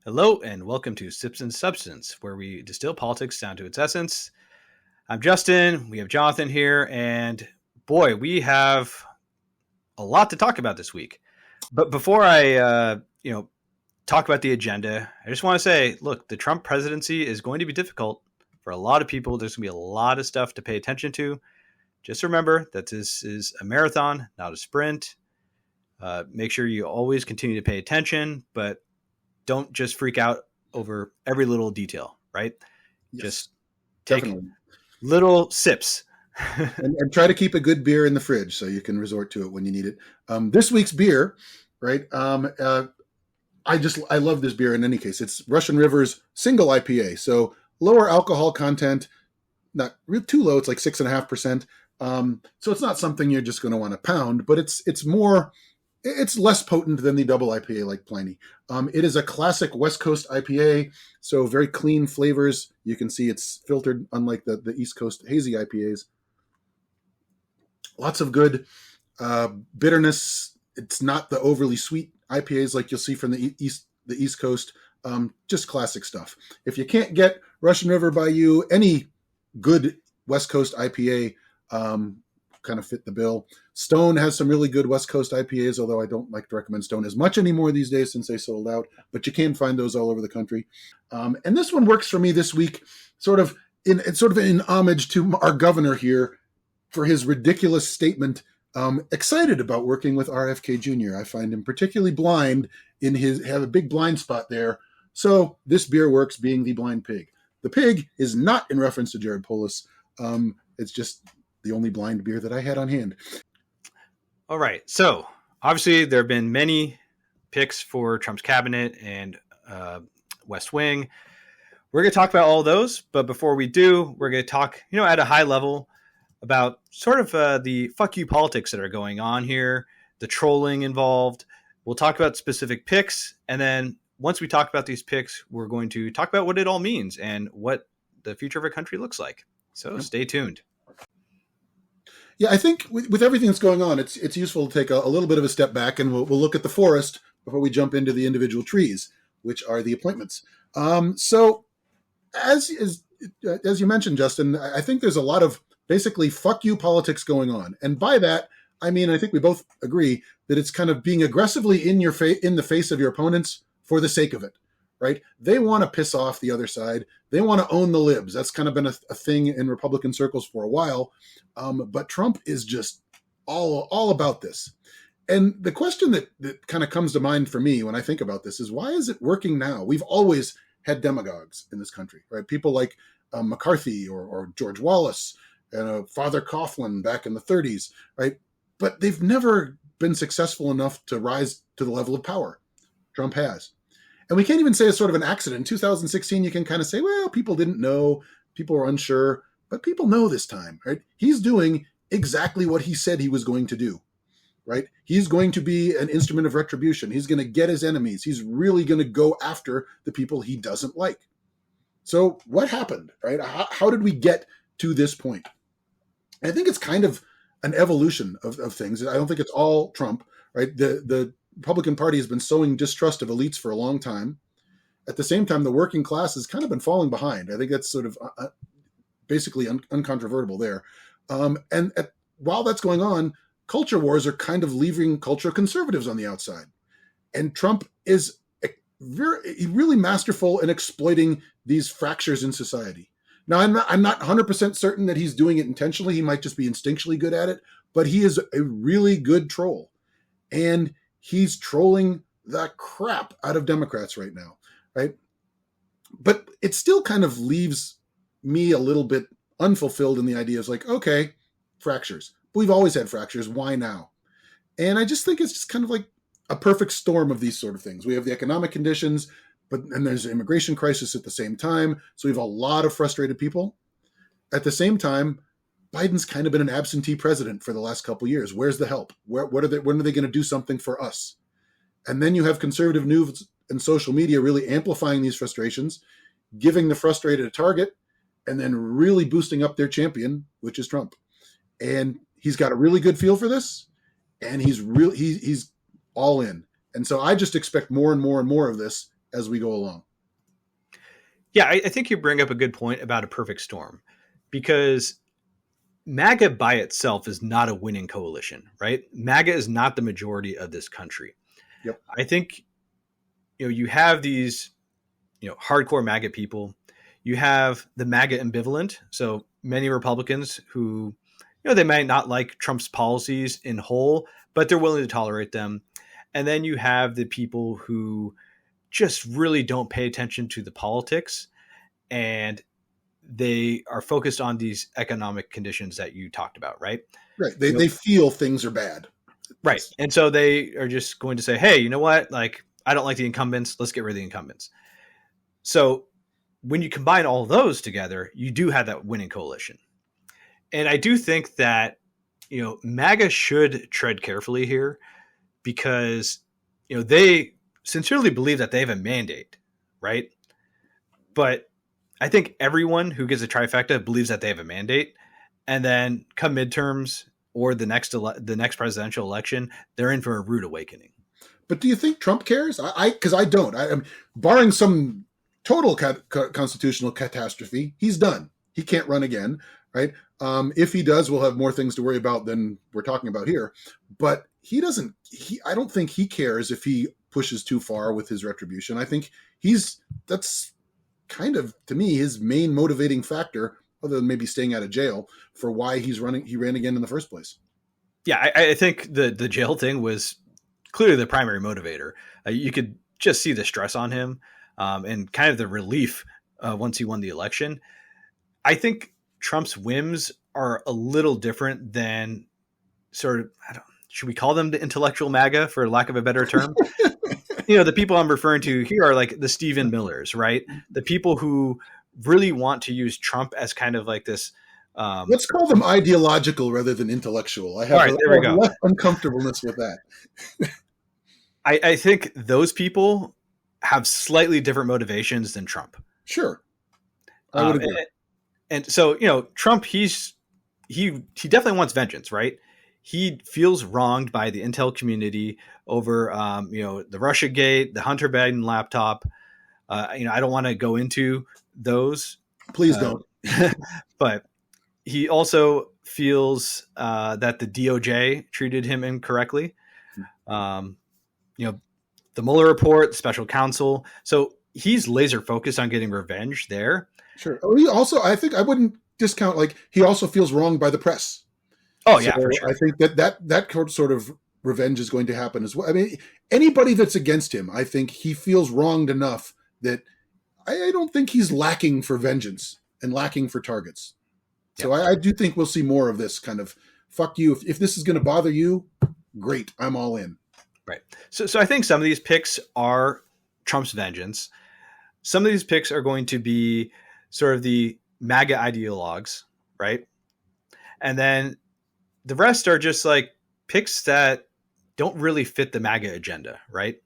Hello and welcome to Sips and Substance, where we distill politics down to its essence. I'm Justin. We have Jonathan here, and boy, we have a lot to talk about this week. But before I talk about the agenda, I just want to say, look, the Trump presidency is going to be difficult for a lot of people. There's going to be a lot of stuff to pay attention to. Just remember that this is a marathon, not a sprint. Make sure you always continue to pay attention, but don't just freak out over every little detail, right? Yes, just take definitely. little sips. and try to keep a good beer in the fridge so you can resort to it when you need it. This week's beer, right? I love this beer in any case. It's Russian River's single IPA. So lower alcohol content, not too low. It's like 6.5%. So it's not something you're just going to want to pound, but it's less potent than the double IPA like Pliny. It is a classic West Coast IPA, so very clean flavors. You can see it's filtered, unlike the East Coast hazy IPAs. Lots of good bitterness. It's not the overly sweet IPAs like you'll see from the East Coast. Just classic stuff. If you can't get Russian River by you, any good West Coast IPA kind of fit the bill. Stone has some really good West Coast IPAs, although I don't like to recommend Stone as much anymore these days since they sold out, but you can find those all over the country. And this one works for me this week, sort of in homage to our governor here for his ridiculous statement, excited about working with RFK Jr. I find him particularly blind have a big blind spot there. So this beer works being the blind pig. The pig is not in reference to Jared Polis. It's just the only blind beer that I had on hand. All right. So obviously there have been many picks for Trump's cabinet and West Wing. We're going to talk about all those. But before we do, we're going to talk, at a high level about sort of the fuck you politics that are going on here, the trolling involved. We'll talk about specific picks. And then once we talk about these picks, we're going to talk about what it all means and what the future of our country looks like. So stay tuned. Yeah, I think with everything that's going on, it's useful to take a little bit of a step back, and we'll look at the forest before we jump into the individual trees, which are the appointments. So, as you mentioned, Justin, I think there's a lot of basically fuck you politics going on, and by that I mean I think we both agree that it's kind of being aggressively in the face of your opponents for the sake of it. Right? They want to piss off the other side. They want to own the libs. That's kind of been a thing in Republican circles for a while. But Trump is just all about this. And the question that kind of comes to mind for me when I think about this is, why is it working now? We've always had demagogues in this country, right? People like McCarthy or George Wallace and Father Coughlin back in the 30s, right? But they've never been successful enough to rise to the level of power. Trump has. And we can't even say it's sort of an accident. In 2016, you can kind of say, well, people didn't know, people were unsure, but people know this time, right? He's doing exactly what he said he was going to do, right? He's going to be an instrument of retribution. He's going to get his enemies. He's really going to go after the people he doesn't like. So what happened, right? How did we get to this point? And I think it's kind of an evolution of things. I don't think it's all Trump, right? The Republican Party has been sowing distrust of elites for a long time. At the same time, the working class has kind of been falling behind. I think that's sort of basically uncontrovertible there. While that's going on, culture wars are kind of leaving cultural conservatives on the outside. And Trump is really masterful in exploiting these fractures in society. Now, I'm not 100% certain that he's doing it intentionally. He might just be instinctually good at it, but he is a really good troll. And he's trolling the crap out of Democrats right now, right? But it still kind of leaves me a little bit unfulfilled in the idea of like, okay, fractures. But we've always had fractures. Why now? And I just think it's just kind of like a perfect storm of these sort of things. We have the economic conditions, and there's an immigration crisis at the same time. So we have a lot of frustrated people. At the same time, Biden's kind of been an absentee president for the last couple of years. Where's the help? When are they going to do something for us? And then you have conservative news and social media really amplifying these frustrations, giving the frustrated a target, and then really boosting up their champion, which is Trump. And he's got a really good feel for this, and he's all in. And so I just expect more and more and more of this as we go along. Yeah, I think you bring up a good point about a perfect storm, because MAGA by itself is not a winning coalition, right? MAGA is not the majority of this country. Yep. I think you have these hardcore MAGA people. You have the MAGA ambivalent, so many Republicans who they might not like Trump's policies in whole, but they're willing to tolerate them. And then you have the people who just really don't pay attention to the politics, and they are focused on these economic conditions that you talked about, right? Right. They feel things are bad. Right. And so they are just going to say, hey, you know what? Like, I don't like the incumbents. Let's get rid of the incumbents. So when you combine all those together, you do have that winning coalition. And I do think that, MAGA should tread carefully here, because, they sincerely believe that they have a mandate, right? But I think everyone who gets a trifecta believes that they have a mandate. And then come midterms or the next presidential election, they're in for a rude awakening. But do you think Trump cares? Because I don't. I'm barring some total constitutional catastrophe. He's done. He can't run again, right? If he does, we'll have more things to worry about than we're talking about here. But he doesn't. I don't think he cares if he pushes too far with his retribution. I think that's kind of, to me, his main motivating factor, other than maybe staying out of jail, for why he ran again in the first place. Yeah, I think the jail thing was clearly the primary motivator. You could just see the stress on him, and kind of the relief once he won the election. I think Trump's whims are a little different than sort of, should we call them the intellectual MAGA, for lack of a better term? The people I'm referring to here are like the Stephen Millers, right? The people who really want to use Trump as kind of like this. Let's call them ideological rather than intellectual. I have less uncomfortableness with that. I think those people have slightly different motivations than Trump. Sure. I would agree. And so, Trump, he definitely wants vengeance, right? He feels wronged by the intel community over, the Russiagate, the Hunter Biden laptop. I don't want to go into those. Please don't. But he also feels that the DOJ treated him incorrectly. The Mueller report, the special counsel. So he's laser focused on getting revenge there. Sure. He also, I think I wouldn't discount, like, he also feels wronged by the press. Oh, yeah, for sure. I think that sort of revenge is going to happen as well. I mean, anybody that's against him, I think he feels wronged enough that I don't think he's lacking for vengeance and lacking for targets. So I do think we'll see more of this kind of, fuck you. If this is going to bother you, great, I'm all in. Right. So I think some of these picks are Trump's vengeance. Some of these picks are going to be sort of the MAGA ideologues, right? And then the rest are just like picks that don't really fit the MAGA agenda, right?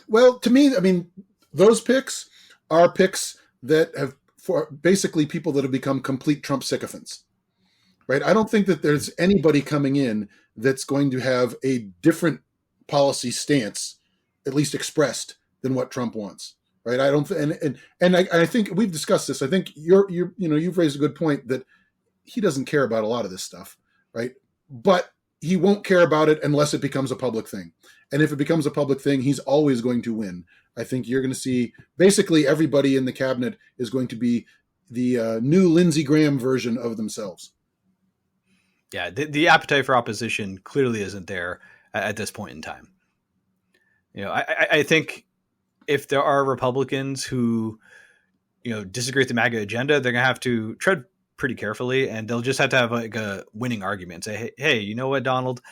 Well, to me, I mean, those picks are picks that have, for basically people that have become complete Trump sycophants, right? I don't think that there's anybody coming in that's going to have a different policy stance, at least expressed, than what Trump wants, right? I don't, and I think we've discussed this. I think you've raised a good point that he doesn't care about a lot of this stuff, right? But he won't care about it unless it becomes a public thing. And if it becomes a public thing, he's always going to win. I think you're going to see basically everybody in the cabinet is going to be the new Lindsey Graham version of themselves. Yeah, the appetite for opposition clearly isn't there at this point in time. I think if there are Republicans who, disagree with the MAGA agenda, they're going to have to tread pretty carefully, and they'll just have to have like a winning argument. Say, hey, you know what, Donald,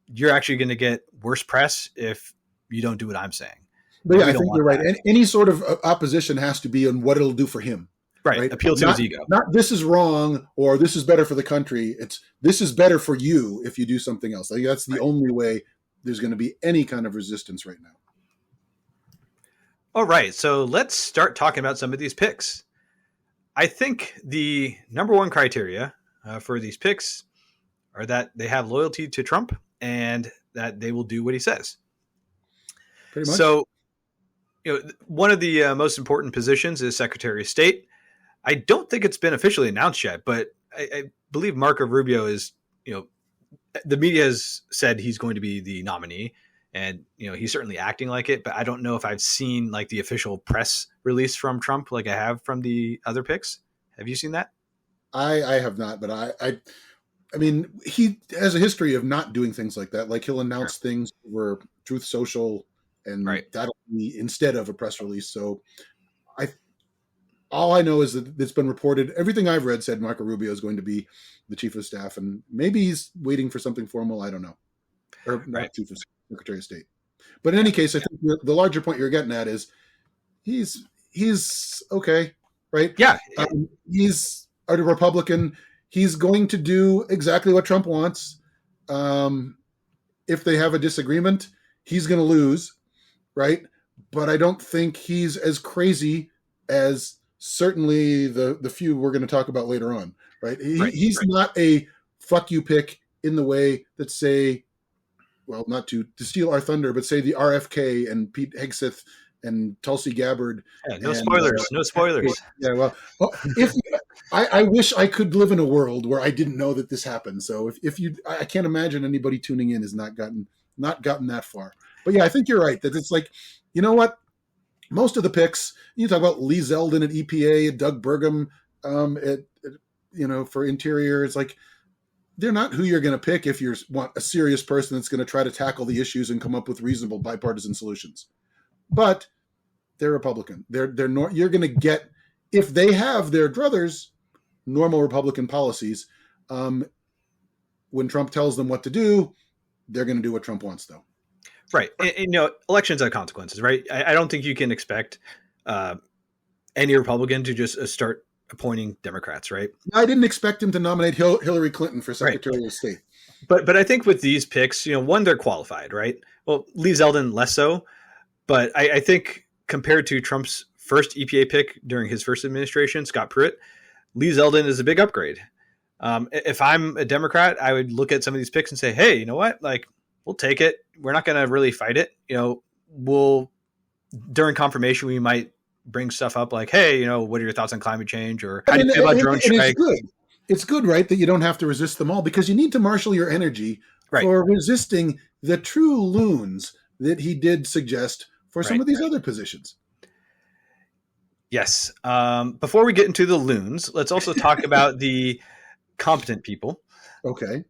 you're actually going to get worse press if you don't do what I'm saying. But yeah, I think you're right. Any sort of opposition has to be on what it'll do for him. Right. Appeal to his ego. Not this is wrong or this is better for the country. It's this is better for you if you do something else. I think that's the only way there's going to be any kind of resistance right now. All right. So let's start talking about some of these picks. I think the number one criteria for these picks are that they have loyalty to Trump and that they will do what he says. Pretty much. So one of the most important positions is Secretary of State. I don't think it's been officially announced yet, but I believe Marco Rubio is, the media has said he's going to be the nominee, and he's certainly acting like it. But I don't know if I've seen like the official press release from Trump like I have from the other picks. Have you seen that? I have not, but I mean, he has a history of not doing things like that. Like he'll announce things over Truth Social, and that'll be instead of a press release. So all I know is that it's been reported. Everything I've read said Marco Rubio is going to be the chief of staff, and maybe he's waiting for something formal. I don't know, or not chief of Secretary of State. But in any case, I think the larger point you're getting at is he's okay, right? Yeah, he's a Republican. He's going to do exactly what Trump wants. If they have a disagreement, he's going to lose, right? But I don't think he's as crazy as certainly the few we're going to talk about later on, right? He's not a fuck you pick in the way that, say, well, not to steal our thunder, but say the RFK and Pete Hegseth and Tulsi Gabbard. Yeah, no spoilers. No spoilers. Yeah, well if I wish I could live in a world where I didn't know that this happened. So if you, I can't imagine anybody tuning in has not gotten that far. But yeah, I think you're right that it's like, you know what? Most of the picks, you talk about Lee Zeldin at EPA, Doug Burgum for Interior. It's like, they're not who you're going to pick if you want a serious person that's going to try to tackle the issues and come up with reasonable bipartisan solutions. But they're Republican. You're going to get, if they have their druthers, normal Republican policies. When Trump tells them what to do, they're going to do what Trump wants, though. Right. And, elections have consequences, right? I don't think you can expect any Republican to just start appointing Democrats, right? I didn't expect him to nominate Hillary Clinton for Secretary of State. But I think with these picks, one, they're qualified, right? Well, Lee Zeldin less so. But I think compared to Trump's first EPA pick during his first administration, Scott Pruitt, Lee Zeldin is a big upgrade. If I'm a Democrat, I would look at some of these picks and say, hey, you know what? Like, we'll take it. We're not going to really fight it. During confirmation, we might bring stuff up like, hey, what are your thoughts on climate change? Or how do you feel about drone strikes? It's good, right, that you don't have to resist them all, because you need to marshal your energy for resisting the true loons that he did suggest for some of these other positions. Yes. Before we get into the loons, let's also talk about the competent people. Okay.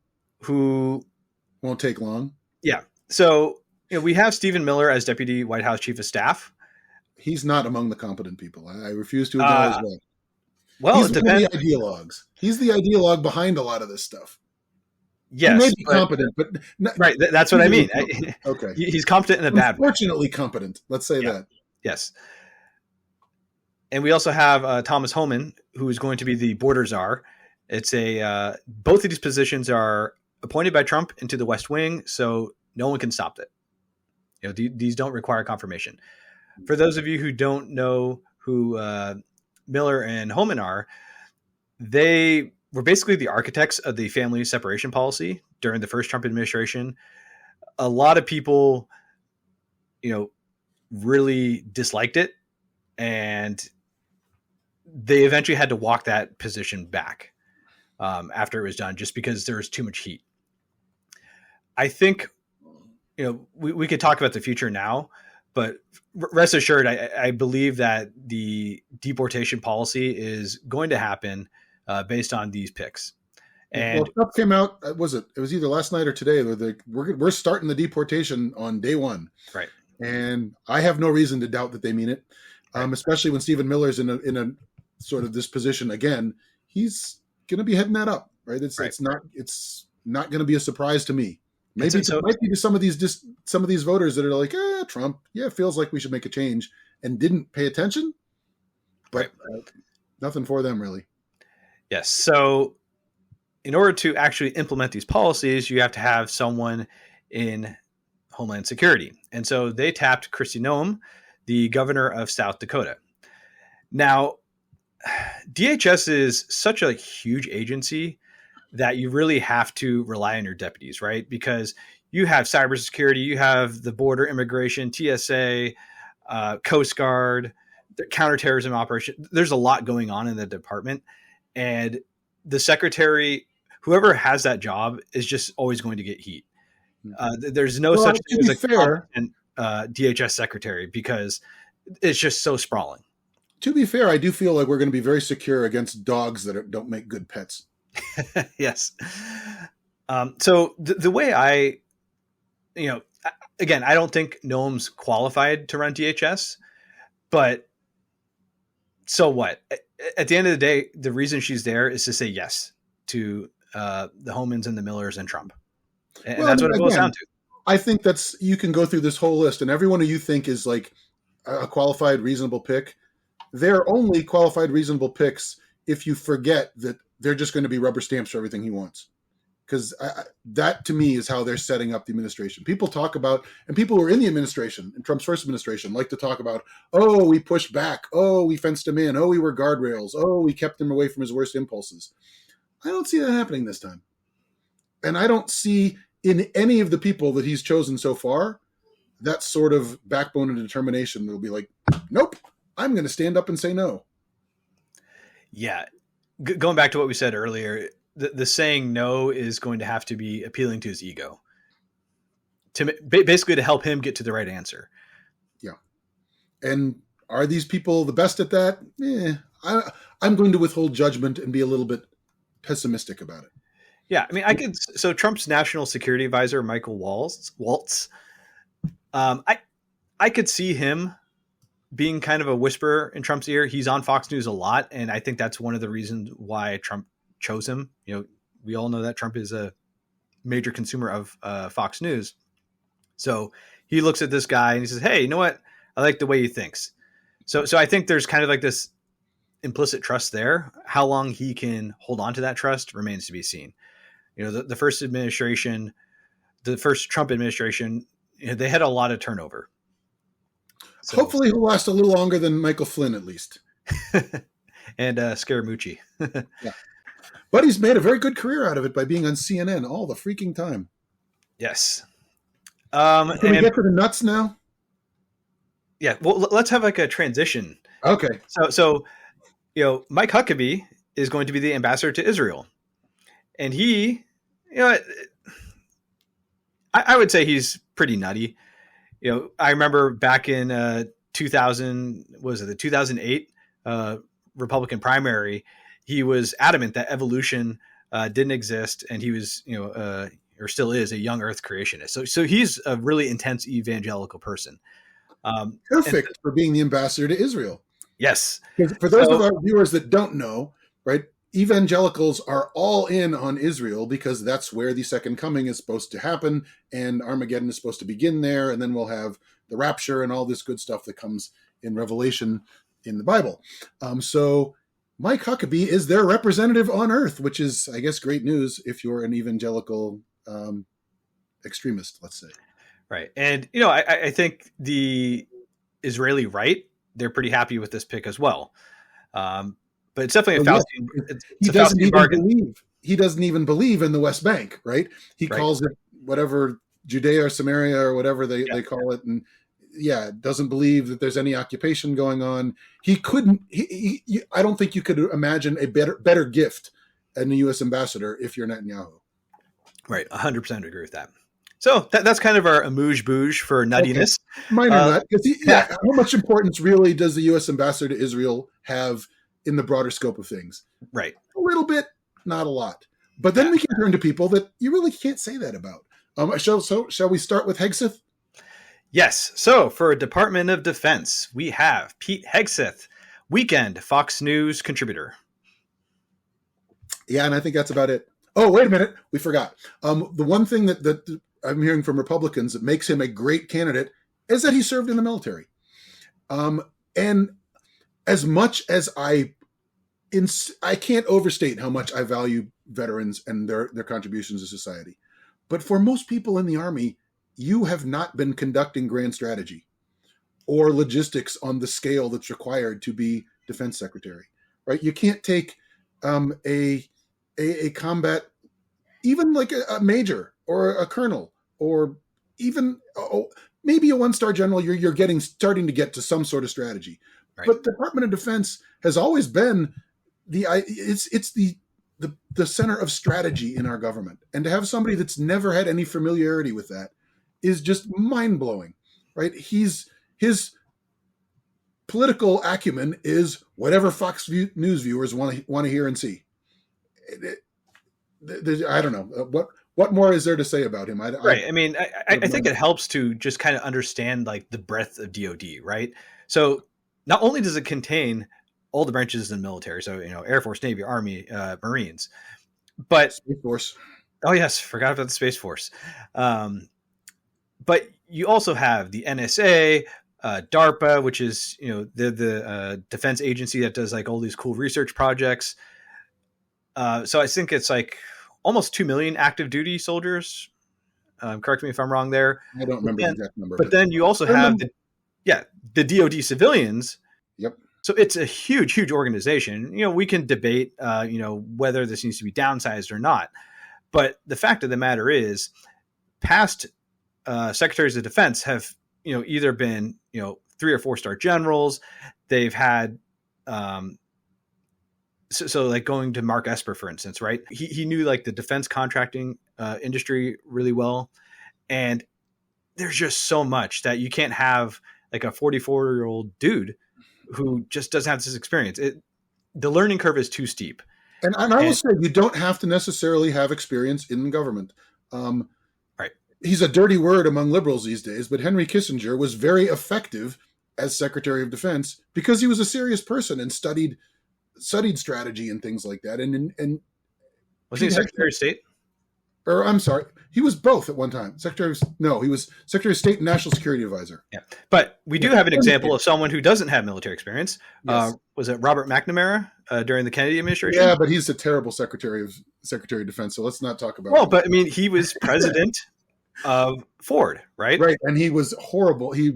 Who won't take long. Yeah. So we have Stephen Miller as Deputy White House Chief of Staff. He's not among the competent people. I refuse to acknowledge that. Well, he's one of the ideologues. He's the ideologue behind a lot of this stuff. Yes, he may be competent, but that's what I mean. Okay, he's competent in a bad way. Unfortunately, competent. Let's say that. Yes. And we also have Thomas Homan, who is going to be the border czar. It's both of these positions are appointed by Trump into the West Wing, so no one can stop it. These don't require confirmation. For those of you who don't know who Miller and Homan are, they were basically the architects of the family separation policy during the first Trump administration. A lot of people, really disliked it, and they eventually had to walk that position back after it was done, just because there was too much heat. I think, we could talk about the future now, but rest assured, I believe that the deportation policy is going to happen based on these picks. And stuff came out. It was either last night or today. We're starting the deportation on day one, right? And I have no reason to doubt that they mean it, especially when Stephen Miller's in a sort of this position again. He's going to be heading that up, right? It's not going to be a surprise to me. Maybe it might be to some of these voters that are like, Trump, it feels like we should make a change, and didn't pay attention. But nothing for them, really. Yes. So in order to actually implement these policies, you have to have someone in Homeland Security. And so they tapped Kristi Noem, the governor of South Dakota. Now, DHS is such a huge agency that you really have to rely on your deputies, right? Because you have cybersecurity, you have the border, immigration, TSA, Coast Guard, the counterterrorism operation. There's a lot going on in the department, and the secretary, whoever has that job, is just always going to get heat. There's no Well, such to thing as be a fair, competent DHS secretary because it's just so sprawling. I do feel like we're going to be very secure against dogs that don't make good pets. Yes. So the way again, I don't think Noam's qualified to run DHS, but so what? At the end of the day, the reason she's there is to say yes to the Homans and the Millers and Trump. And Well, that's what it boils down to. I think you can go through this whole list, and everyone who you think is like a qualified, reasonable pick, they're only qualified, reasonable picks if you forget that they're just going to be rubber stamps for everything he wants. Because that, to me, is how they're setting up the administration. People talk about, and people who are in the administration, in Trump's first administration, like to talk about, oh, we pushed back. Oh, we fenced him in. Oh, we were guardrails. Oh, we kept him away from his worst impulses. I don't see that happening this time. And I don't see in any of the people that he's chosen so far that sort of backbone and determination that'll be like, nope, I'm going to stand up and say no. Yeah. Going back to what we said earlier, the saying no is going to have to be appealing to his ego, to basically to help him get to the right answer. Yeah. And are these people the best at that? I'm going to withhold judgment and be a little bit pessimistic about it. Yeah. I mean, so Trump's national security advisor, Michael Waltz, I could see him being kind of a whisperer in Trump's ear. He's on Fox News a lot. And I think that's one of the reasons why Trump chose him. We all know that Trump is a major consumer of Fox News. So he looks at this guy and he says, hey, you know what? I like the way he thinks. So I think there's kind of like this implicit trust there. How long he can hold on to that trust remains to be seen. The first administration, the first Trump administration, they had a lot of turnover. So, hopefully he'll last a little longer than Michael Flynn, at least. And Scaramucci. Yeah. But he's made a very good career out of it by being on CNN all the freaking time. Yes. Can we get to the nuts now? Yeah. Well, let's have like a transition. Okay. So Mike Huckabee is going to be the ambassador to Israel. And he, I would say he's pretty nutty. I remember back in 2008 Republican primary, he was adamant that evolution didn't exist, and he was, or still is, a young Earth creationist. So he's a really intense evangelical person. Perfect for being the ambassador to Israel. Yes. For those of our viewers that don't know, right, evangelicals are all in on Israel because that's where the second coming is supposed to happen, and Armageddon is supposed to begin there, and then we'll have the rapture and all this good stuff that comes in Revelation in the Bible. So Mike Huckabee is their representative on Earth, which is, I guess, great news if you're an evangelical extremist, let's say. Right. And, I think the Israeli right, they're pretty happy with this pick as well. But it's definitely a Faustian bargain. He doesn't even believe in the West Bank, right? He calls it whatever, Judea or Samaria or whatever they call it. And doesn't believe that there's any occupation going on. He couldn't, I don't think you could imagine a better gift than a U.S. ambassador if you're Netanyahu. Right. 100% agree with that. So that's kind of our amuse-bouche for nuttiness. Okay. Minor nut. How much importance really does the U.S. ambassador to Israel have in the broader scope of things? Right. A little bit, not a lot. But then we can turn to people that you really can't say that about. Shall we start with Hegseth? Yes. So for Department of Defense, we have Pete Hegseth, weekend Fox News contributor. Yeah, and I think that's about it. Oh, wait a minute. We forgot. The one thing that I'm hearing from Republicans that makes him a great candidate is that he served in the military. And as much as I can't overstate how much I value veterans and their contributions to society. But for most people in the Army, you have not been conducting grand strategy or logistics on the scale that's required to be defense secretary, right? You can't take a combat, even like a major or a colonel, or even maybe a 1-star general, you're starting to get to some sort of strategy. Right. But the Department of Defense has always been it's the center of strategy in our government, and to have somebody that's never had any familiarity with that is just mind blowing, right? His political acumen is whatever Fox News viewers want to hear and see. I don't know what more is there to say about him. I mean, I think it helps to just kind of understand like the breadth of DoD, right? So not only does it contain all the branches in the military, so Air Force, Navy, Army, Marines, but Space Force. Oh yes, forgot about the Space Force. But you also have the NSA, DARPA, which is the defense agency that does like all these cool research projects. So I think it's like almost 2 million active duty soldiers. Correct me if I'm wrong there. I don't remember the exact number. But then you also have the DoD civilians. Yep. So it's a huge, huge organization. We can debate, whether this needs to be downsized or not. But the fact of the matter is, past secretaries of defense have, either been, 3 or 4-star generals. They've had, so like going to Mark Esper, for instance, right? He knew like the defense contracting industry really well. And there's just so much that you can't have like a 44-year-old dude who just doesn't have this experience. The learning curve is too steep. And I will say, you don't have to necessarily have experience in government. Right. He's a dirty word among liberals these days, but Henry Kissinger was very effective as Secretary of Defense because he was a serious person and studied strategy and things like that. And was he Secretary of State? Or I'm sorry, he was both at one time. He was Secretary of State and National Security Advisor. Yeah, but we do have an example of someone who doesn't have military experience. Yes. Was it Robert McNamara during the Kennedy administration? Yeah, but he's a terrible Secretary of Defense, so let's not talk about Well, him. but I mean, he was president of Ford, right? Right, and he was horrible. He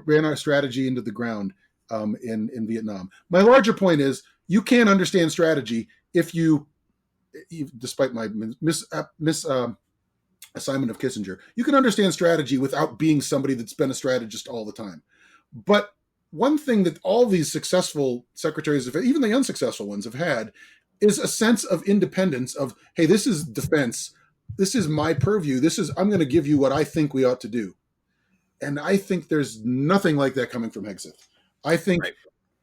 ran our strategy into the ground in Vietnam. My larger point is, you can't understand strategy if you despite my assignment of Kissinger, you can understand strategy without being somebody that's been a strategist all the time. But one thing that all these successful secretaries, even the unsuccessful ones, have had is a sense of independence of, hey, this is defense. This is my purview. I'm going to give you what I think we ought to do. And I think there's nothing like that coming from Hegseth. I think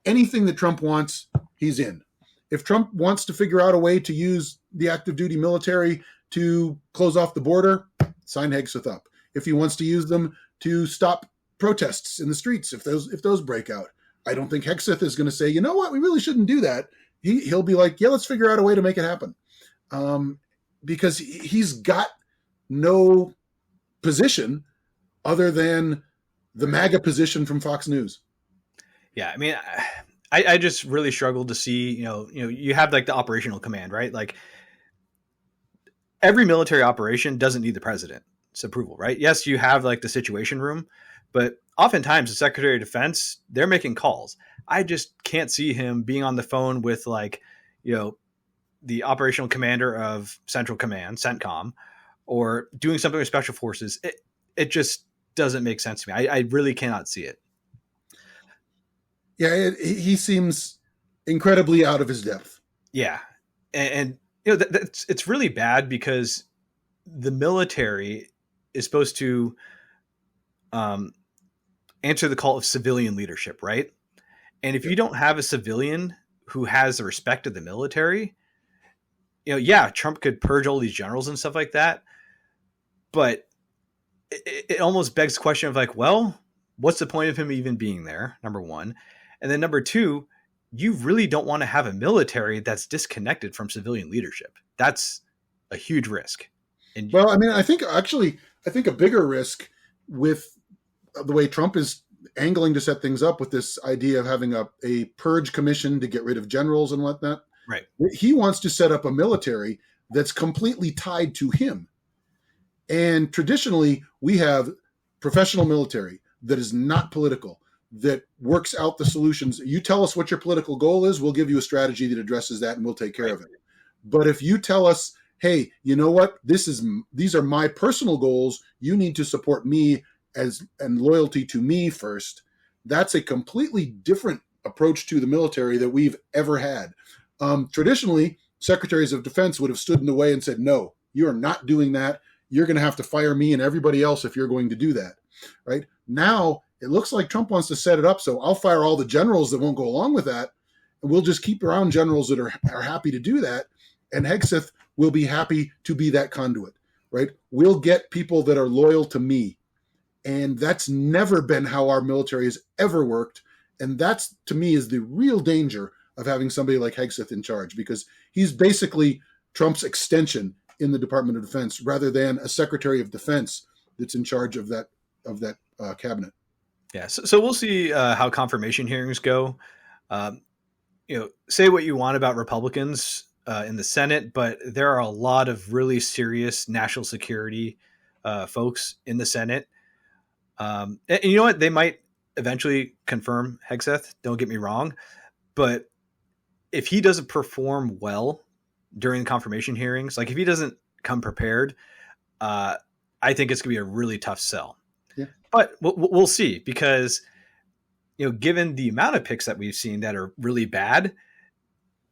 anything that Trump wants, he's in. If Trump wants to figure out a way to use the active duty military to close off the border, sign Hegseth up. If he wants to use them to stop protests in the streets, if those break out, I don't think Hegseth is going to say, you know what, we really shouldn't do that. He'll be like, yeah, let's figure out a way to make it happen. Because he's got no position other than the MAGA position from Fox News. Yeah, I mean, I just really struggled to see, you have like the operational command, right? Like every military operation doesn't need the president's approval, right? Yes, you have like the situation room, but oftentimes the Secretary of Defense, they're making calls. I just can't see him being on the phone with like, the operational commander of Central Command, CENTCOM, or doing something with Special Forces. It just doesn't make sense to me. I really cannot see it. Yeah, he seems incredibly out of his depth. Yeah. And it's really bad because the military is supposed to answer the call of civilian leadership, right? And if you don't have a civilian who has the respect of the military, Trump could purge all these generals and stuff like that. But it almost begs the question of like, well, what's the point of him even being there? Number one. And then number two, you really don't want to have a military that's disconnected from civilian leadership. That's a huge risk. Well, I mean, I think a bigger risk with the way Trump is angling to set things up with this idea of having a purge commission to get rid of generals and whatnot. Right. He wants to set up a military that's completely tied to him. And traditionally, we have professional military that is not political, that works out the solutions. You tell us what your political goal is, we'll give you a strategy that addresses that and we'll take care of it. But if you tell us, hey, you know what, these are my personal goals, you need to support me and loyalty to me first, that's a completely different approach to the military that we've ever had. Traditionally, secretaries of defense would have stood in the way and said, no, you are not doing that. You're going to have to fire me and everybody else if you're going to do that. Right now, it looks like Trump wants to set it up so I'll fire all the generals that won't go along with that, and we'll just keep around generals that are happy to do that, and Hegseth will be happy to be that conduit. Right? We'll get people that are loyal to me, and that's never been how our military has ever worked. And that's, to me, is the real danger of having somebody like Hegseth in charge, because he's basically Trump's extension in the Department of Defense rather than a Secretary of Defense that's in charge of that cabinet. Yeah, so we'll see how confirmation hearings go. Say what you want about Republicans in the Senate, but there are a lot of really serious national security folks in the Senate. And you know what? They might eventually confirm Hegseth. Don't get me wrong, but if he doesn't perform well during the confirmation hearings, like if he doesn't come prepared, I think it's going to be a really tough sell. Yeah. But we'll see, because given the amount of picks that we've seen that are really bad,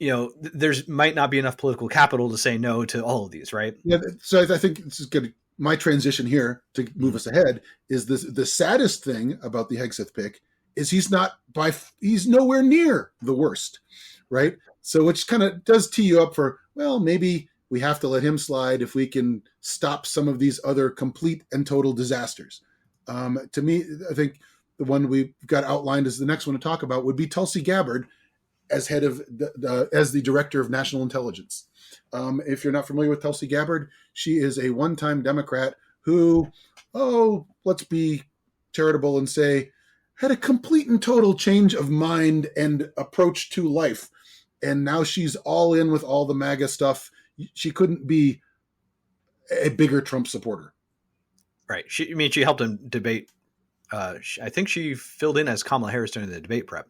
there's might not be enough political capital to say no to all of these, right? Yeah. So I think this is good. My transition here to move us ahead is this: the saddest thing about the Hegseth pick is he's nowhere near the worst, right? So which kind of does tee you up for, well, maybe we have to let him slide if we can stop some of these other complete and total disasters. To me, I think the one we've got outlined as the next one to talk about would be Tulsi Gabbard as head of as the director of national intelligence. If you're not familiar with Tulsi Gabbard, she is a one-time Democrat who, let's be charitable and say, had a complete and total change of mind and approach to life. And now she's all in with all the MAGA stuff. She couldn't be a bigger Trump supporter. Right. She helped him debate. I think she filled in as Kamala Harris during the debate prep.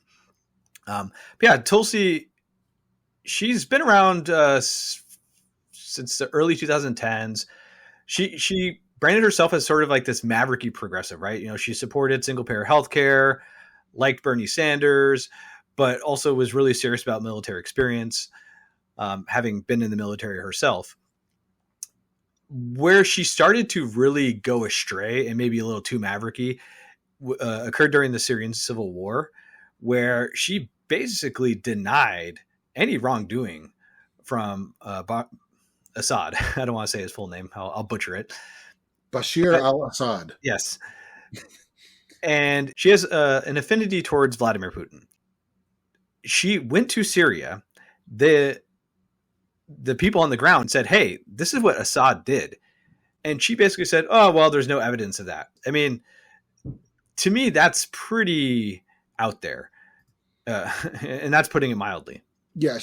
But yeah, Tulsi, she's been around since the early 2010s. She branded herself as sort of like this mavericky progressive, right? She supported single payer healthcare, liked Bernie Sanders, but also was really serious about military experience, having been in the military herself. Where she started to really go astray and maybe a little too mavericky occurred during the Syrian civil war, where she basically denied any wrongdoing from Assad. I don't want to say his full name. I'll butcher it. Bashir al-Assad. Yes. And she has an affinity towards Vladimir Putin. She went to Syria. The people on the ground said, hey, this is what Assad did. And she basically said, oh, well, there's no evidence of that. I mean, to me, that's pretty out there. And that's putting it mildly. Yeah,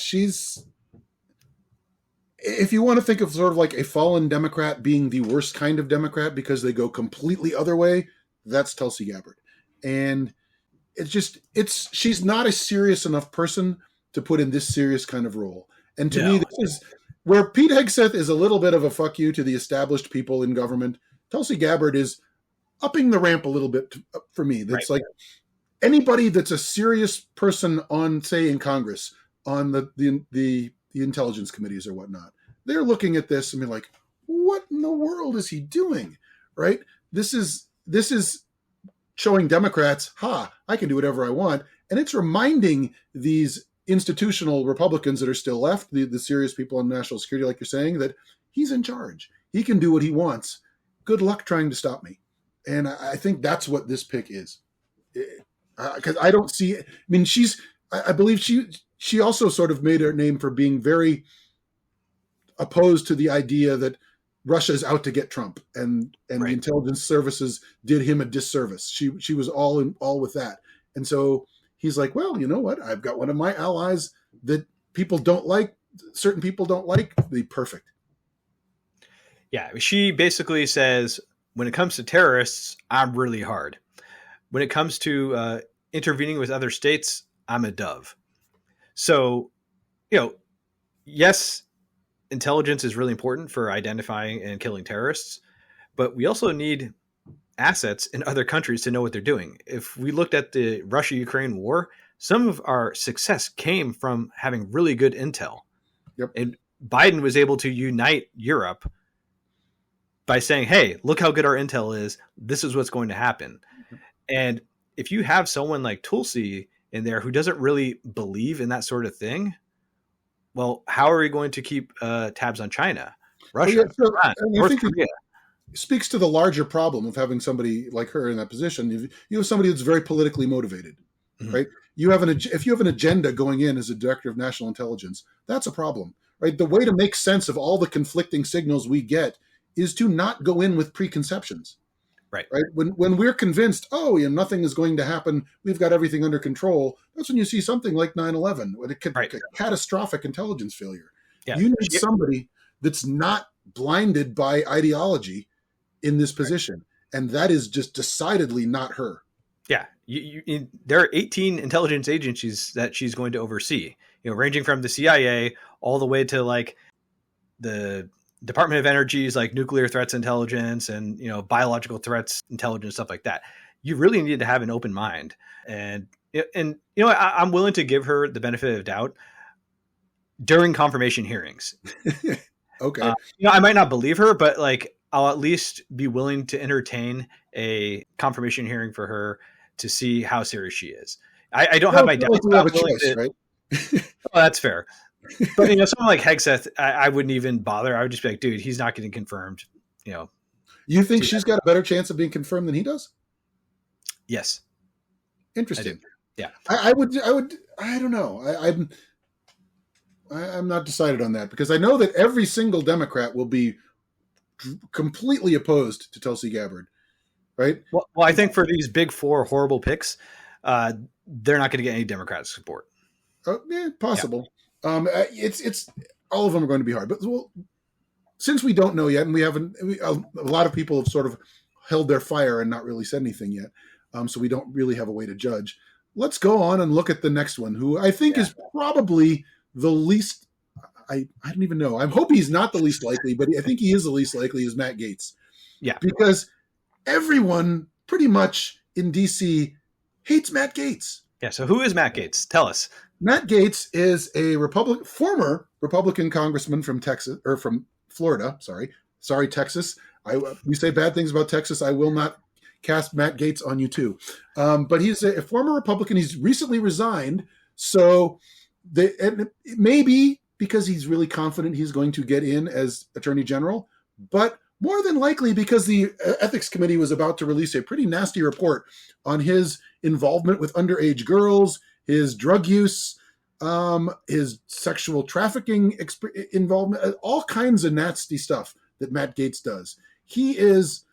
if you want to think of sort of like a fallen Democrat being the worst kind of Democrat because they go completely other way, that's Tulsi Gabbard. And she's not a serious enough person to put in this serious kind of role. And to me, this is where Pete Hegseth is a little bit of a fuck you to the established people in government. Tulsi Gabbard is upping the ramp a little bit for me. That's right. Like anybody that's a serious person on, say, in Congress, on the intelligence committees or whatnot, they're looking at this and be like, what in the world is he doing? Right? This is showing Democrats, I can do whatever I want. And it's reminding these institutional Republicans that are still left, the serious people on national security, like you're saying, that he's in charge. He can do what he wants. Good luck trying to stop me. And I think that's what this pick is. Because I don't see, I mean, I believe she also sort of made her name for being very opposed to the idea that Russia's out to get Trump and the intelligence services did him a disservice. She was all with that. And so he's like, well, you know what? I've got one of my allies that certain people don't like. The perfect. Yeah. She basically says, when it comes to terrorists, I'm really hard. When it comes to intervening with other states, I'm a dove. So, yes, intelligence is really important for identifying and killing terrorists, but we also need assets in other countries to know what they're doing. If we looked at the Russia-Ukraine war, some of our success came from having really good intel. Yep. And Biden was able to unite Europe by saying, hey, look how good our intel is. This is what's going to happen. And if you have someone like Tulsi in there who doesn't really believe in that sort of thing, well, how are we going to keep tabs on China, Russia, Iran, North Korea? Speaks to the larger problem of having somebody like her in that position. You have somebody that's very politically motivated, right? If you have an agenda going in as a director of national intelligence, that's a problem, right? The way to make sense of all the conflicting signals we get is to not go in with preconceptions, right? When we're convinced, nothing is going to happen, we've got everything under control. That's when you see something like 9/11, with a catastrophic intelligence failure. Yeah. You need somebody that's not blinded by ideology in this position. And that is just decidedly not her. Yeah. There are 18 intelligence agencies that she's going to oversee, ranging from the CIA all the way to like the Department of Energy's like nuclear threats intelligence and, biological threats intelligence, stuff like that. You really need to have an open mind. And I'm willing to give her the benefit of doubt during confirmation hearings. Okay. I might not believe her, but like, I'll at least be willing to entertain a confirmation hearing for her to see how serious she is. I don't have my doubts. Right? That's fair. But someone like Hegseth, I wouldn't even bother. I would just be like, dude, he's not getting confirmed. You think she's got a better chance of being confirmed than he does? Yes. Interesting. Yeah. I would. I don't know. I'm not decided on that, because I know that every single Democrat will be completely opposed to Tulsi Gabbard, right? Well, I think for these big four horrible picks, they're not going to get any Democratic support. Yeah, possible. Yeah. It's all of them are going to be hard, but since we don't know yet, and a lot of people have sort of held their fire and not really said anything yet, so we don't really have a way to judge. Let's go on and look at the next one, who I think is probably the least. I don't even know. I hope he's not the least likely, but I think he is the least likely, is Matt Gaetz. Yeah. Because everyone pretty much in DC hates Matt Gaetz. Yeah. So who is Matt Gaetz? Tell us. Matt Gaetz is a former Republican congressman from Texas, or from Florida. Sorry, Texas. You say bad things about Texas, I will not cast Matt Gaetz on you too. But he's a former Republican. He's recently resigned. So maybe because he's really confident he's going to get in as Attorney General, but more than likely because the Ethics Committee was about to release a pretty nasty report on his involvement with underage girls, his drug use, his sexual trafficking involvement, all kinds of nasty stuff that Matt Gaetz does. He is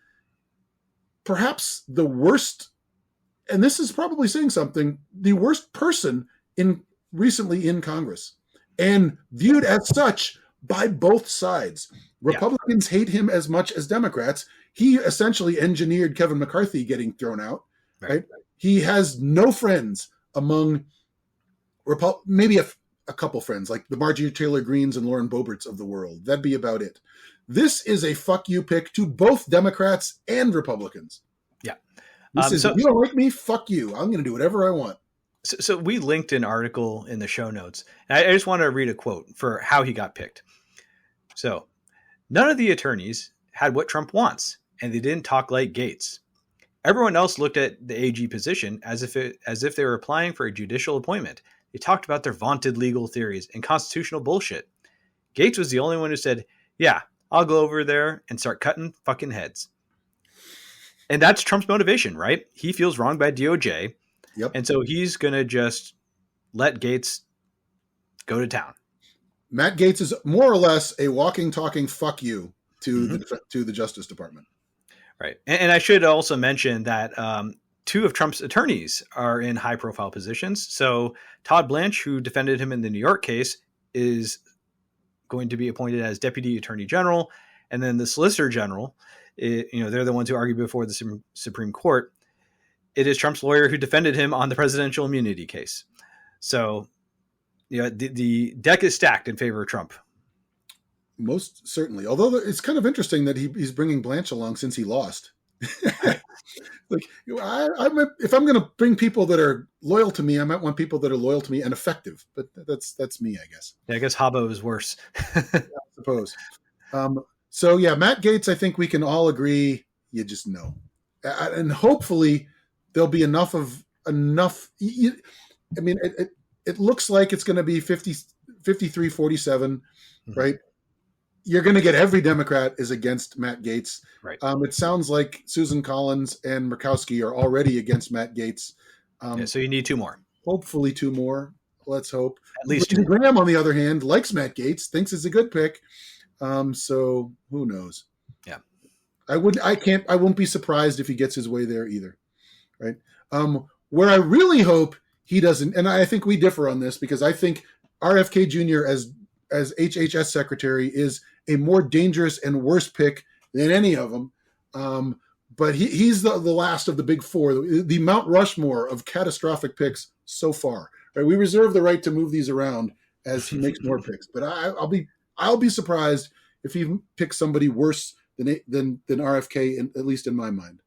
perhaps the worst, and this is probably saying something, the worst person recently in Congress, and viewed as such by both sides. Republicans hate him as much as Democrats. He essentially engineered Kevin McCarthy getting thrown out. Right? He has no friends among maybe a couple friends, like the Marjorie Taylor Greenes and Lauren Boeberts of the world. That'd be about it. This is a fuck you pick to both Democrats and Republicans. Yeah. If you don't like me, fuck you. I'm going to do whatever I want. So we linked an article in the show notes. I just want to read a quote for how he got picked. So, none of the attorneys had what Trump wants, and they didn't talk like Gaetz. Everyone else looked at the AG position as if they were applying for a judicial appointment. They talked about their vaunted legal theories and constitutional bullshit. Gaetz was the only one who said, yeah, I'll go over there and start cutting fucking heads. And that's Trump's motivation, right? He feels wronged by DOJ. Yep. And so he's going to just let Gaetz go to town. Matt Gaetz is more or less a walking, talking fuck you to the Justice Department. Right. And I should also mention that two of Trump's attorneys are in high profile positions. So Todd Blanche, who defended him in the New York case, is going to be appointed as Deputy Attorney General. And then the Solicitor General, they're the ones who argue before the Supreme Court. It is Trump's lawyer who defended him on the presidential immunity case. So, the deck is stacked in favor of Trump. Most certainly. Although it's kind of interesting that he's bringing Blanche along since he lost. Like, if I'm going to bring people that are loyal to me, I might want people that are loyal to me and effective. But that's me, I guess. Yeah, I guess Habbo is worse. I suppose. So yeah, Matt Gaetz, I think we can all agree. You just know, and hopefully there'll be enough. I mean, it looks like it's going to be 53-47, right? You're going to get every Democrat is against Matt Gaetz. Right. It sounds like Susan Collins and Murkowski are already against Matt Gaetz. So you need two more. Hopefully, two more. Let's hope. At least Lindsey two. Graham, on the other hand, likes Matt Gaetz, thinks it's a good pick. So who knows? Yeah. I won't be surprised if he gets his way there either. Right. Where I really hope he doesn't, and I think we differ on this because I think RFK Jr. as HHS Secretary is a more dangerous and worse pick than any of them. But he's the last of the big four, the Mount Rushmore of catastrophic picks so far. Right? We reserve the right to move these around as he makes more picks. But I'll be surprised if he picks somebody worse than RFK, at least in my mind.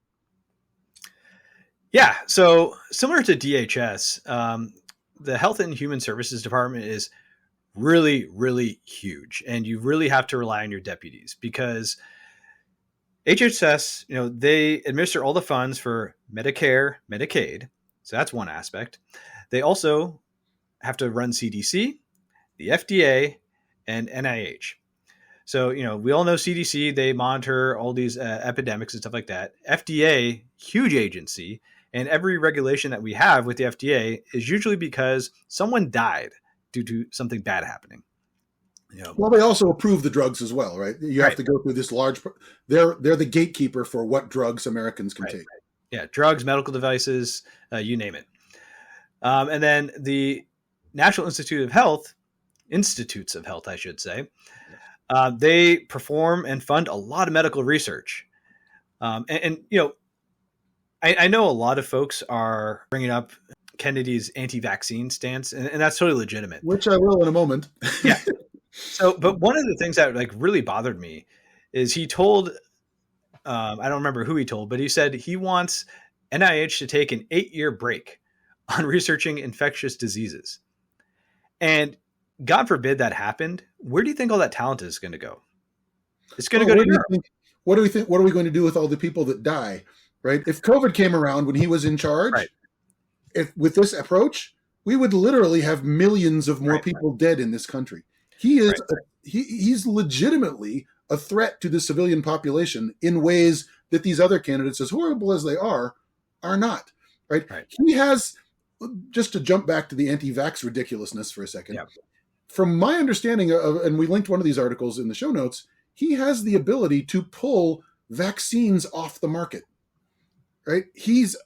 Yeah. So similar to DHS, the Health and Human Services Department is really, really huge. And you really have to rely on your deputies because HHS, they administer all the funds for Medicare, Medicaid. So that's one aspect. They also have to run CDC, the FDA, and NIH. So, we all know CDC, they monitor all these epidemics and stuff like that. FDA, huge agency. And every regulation that we have with the FDA is usually because someone died due to something bad happening. Well, they also approve the drugs as well, right? You have to go through this large. They're the gatekeeper for what drugs Americans can take. Right. Yeah, drugs, medical devices, you name it. And then the National Institutes of Health, I should say, they perform and fund a lot of medical research. I know a lot of folks are bringing up Kennedy's anti-vaccine stance, and that's totally legitimate. Which I will in a moment. Yeah. So, but one of the things that really bothered me is he told, I don't remember who he told, but he said he wants NIH to take an 8-year break on researching infectious diseases. And God forbid that happened. Where do you think all that talent is going to go? It's going to go to Europe. What do we think? What are we going to do with all the people that die? Right? If COVID came around when he was in charge, if with this approach, we would literally have millions of more people dead in this country. He is he's legitimately a threat to the civilian population in ways that these other candidates, as horrible as they are not. Right? He has, just to jump back to the anti-vax ridiculousness for a second. Yeah. From my understanding of, and we linked one of these articles in the show notes, he has the ability to pull vaccines off the market. Right? He's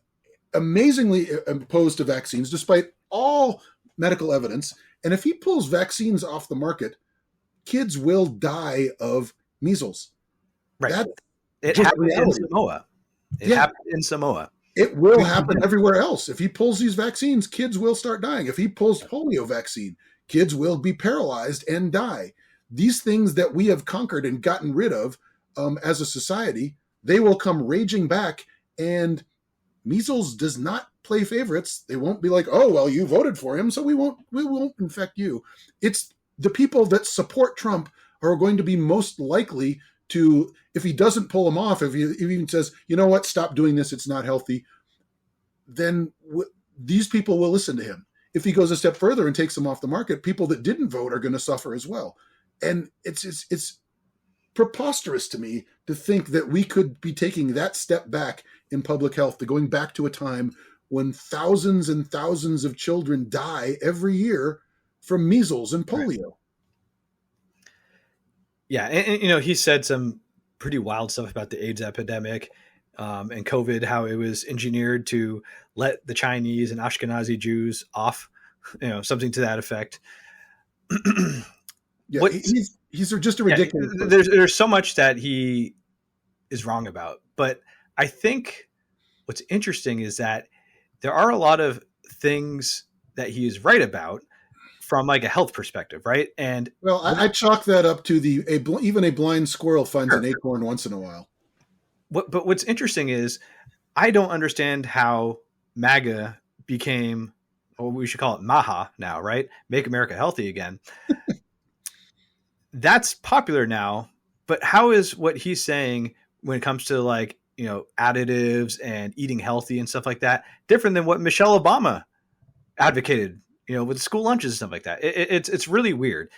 amazingly opposed to vaccines, despite all medical evidence. And if he pulls vaccines off the market, kids will die of measles. Right. It happened in Samoa. It happened in Samoa. It will happen everywhere else. If he pulls these vaccines, kids will start dying. If he pulls polio vaccine, kids will be paralyzed and die. These things that we have conquered and gotten rid of as a society, they will come raging back. And measles does not play favorites. They won't be like, oh, well, you voted for him, so we won't infect you. It's the people that support Trump are going to be most likely to, if he doesn't pull them off, if he even says, you know what, stop doing this, it's not healthy, then these people will listen to him. If he goes a step further and takes them off the market, people that didn't vote are going to suffer as well. And it's preposterous to me to think that we could be taking that step back in public health, to going back to a time when thousands and thousands of children die every year from measles and polio. Right. Yeah. And he said some pretty wild stuff about the AIDS epidemic and COVID, how it was engineered to let the Chinese and Ashkenazi Jews off, something to that effect. Yeah, he's just a ridiculous. Yeah, there's so much that he is wrong about, but I think what's interesting is that there are a lot of things that he is right about from a health perspective, right? And well, I chalk that up to even a blind squirrel finds an acorn once in a while. But what's interesting is I don't understand how MAGA became, or we should call it MAHA now, right? Make America Healthy Again. That's popular now, but how is what he's saying when it comes to like, additives and eating healthy and stuff like that different than what Michelle Obama advocated, with school lunches and stuff like that? It's really weird.